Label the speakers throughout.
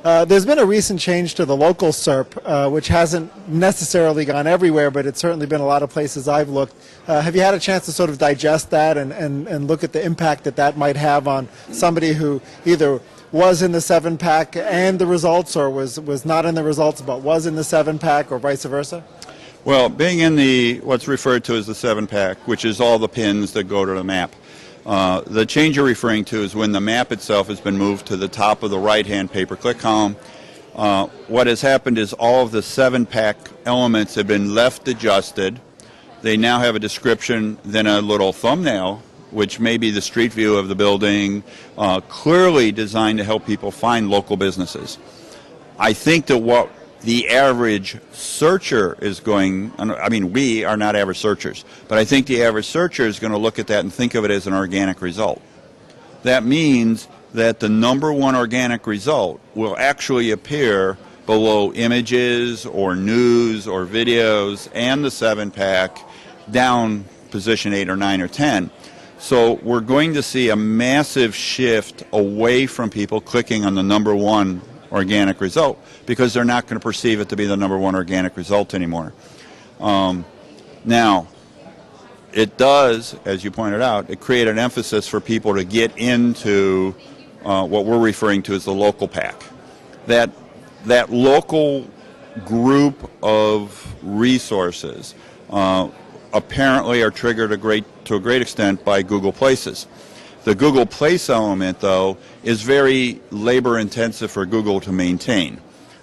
Speaker 1: There's been a recent change to the local SERP, which hasn't necessarily gone everywhere, but it's certainly been a lot of places I've looked. Have you had a chance to sort of digest that and look at the impact that that might have on somebody who either was in the 7-pack and the results, or was not in the results but was in the 7-pack, or vice versa?
Speaker 2: Well, being in the what's referred to as the 7-pack, which is all the pins that go to the map, the change you're referring to is when the map itself has been moved to the top of the right-hand pay-per-click column. What has happened is all of the 7-pack elements have been left adjusted. They now have a description, then a little thumbnail, which may be the street view of the building, clearly designed to help people find local businesses. I think that what the average searcher is going, I mean, we are not average searchers, but I think the average searcher is going to look at that and think of it as an organic result. That means that the #1 organic result will actually appear below images or news or videos and the 7-pack down position 8 or 9 or 10. So we're going to see a massive shift away from people clicking on the #1 organic result, because they're not going to perceive it to be the #1 organic result anymore. Now, it does, as you pointed out, it create an emphasis for people to get into what we're referring to as the local pack. That local group of resources apparently are triggered to a great extent by Google Places. The Google Place element, though, is very labor-intensive for Google to maintain.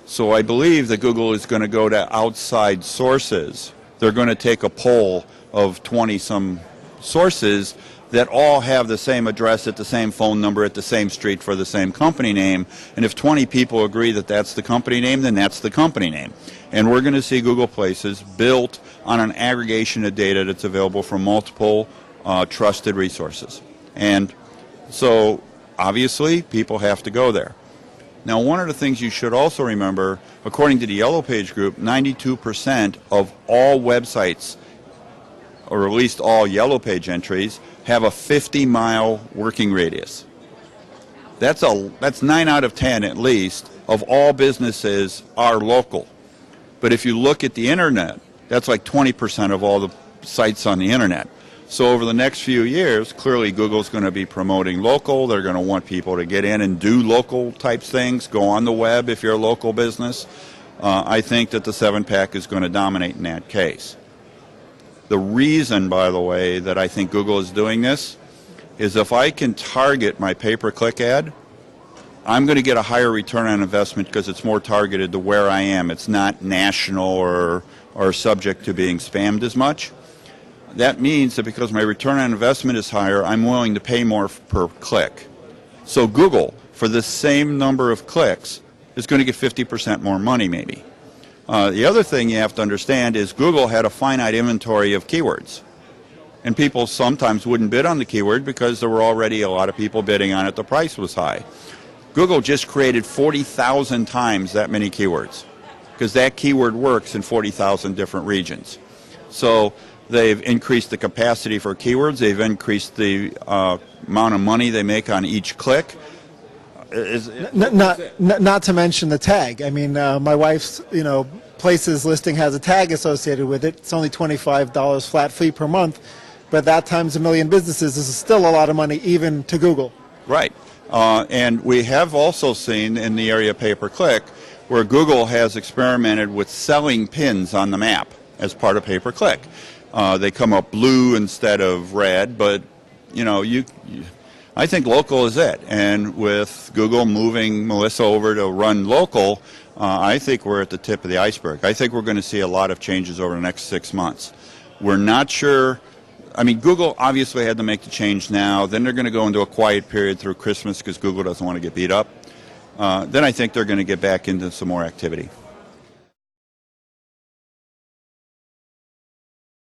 Speaker 2: So I believe that Google is going to go to outside sources. They're going to take a poll of 20-some sources that all have the same address at the same phone number at the same street for the same company name. And if 20 people agree that that's the company name, then that's the company name. And we're going to see Google Places built on an aggregation of data that's available from multiple trusted resources. And so, obviously, people have to go there. Now, one of the things you should also remember, according to the Yellow Page Group, 92% of all websites, or at least all Yellow Page entries, have a 50-mile working radius. That's 9 out of 10, at least, of all businesses are local. But if you look at the Internet, that's like 20% of all the sites on the Internet. So over the next few years, clearly Google's going to be promoting local. They're going to want people to get in and do local type things, go on the web if you're a local business. I think that the 7-pack is going to dominate in that case. The reason, by the way, that I think Google is doing this is if I can target my pay-per-click ad, I'm going to get a higher return on investment because it's more targeted to where I am. It's not national or subject to being spammed as much. That means that because my return on investment is higher, I'm willing to pay more per click. So Google, for the same number of clicks, is going to get 50% more money maybe. The other thing you have to understand is Google had a finite inventory of keywords. And people sometimes wouldn't bid on the keyword because there were already a lot of people bidding on it. The price was high. Google just created 40,000 times that many keywords because that keyword works in 40,000 different regions. So they've increased the capacity for keywords. They've increased the amount of money they make on each click.
Speaker 1: Not to mention the tag. I mean, my wife's Places listing has a tag associated with it. It's only $25 flat fee per month, but that times a million businesses is still a lot of money even to Google.
Speaker 2: Right. And we have also seen in the area of pay-per-click where Google has experimented with selling pins on the map as part of pay-per-click. They come up blue instead of red, but I think local is it. And with Google moving Melissa over to run local, I think we're at the tip of the iceberg. I think we're going to see a lot of changes over the next 6 months. We're not sure. I mean, Google obviously had to make the change now. Then they're going to go into a quiet period through Christmas because Google doesn't want to get beat up. Then I think they're going to get back into some more activity.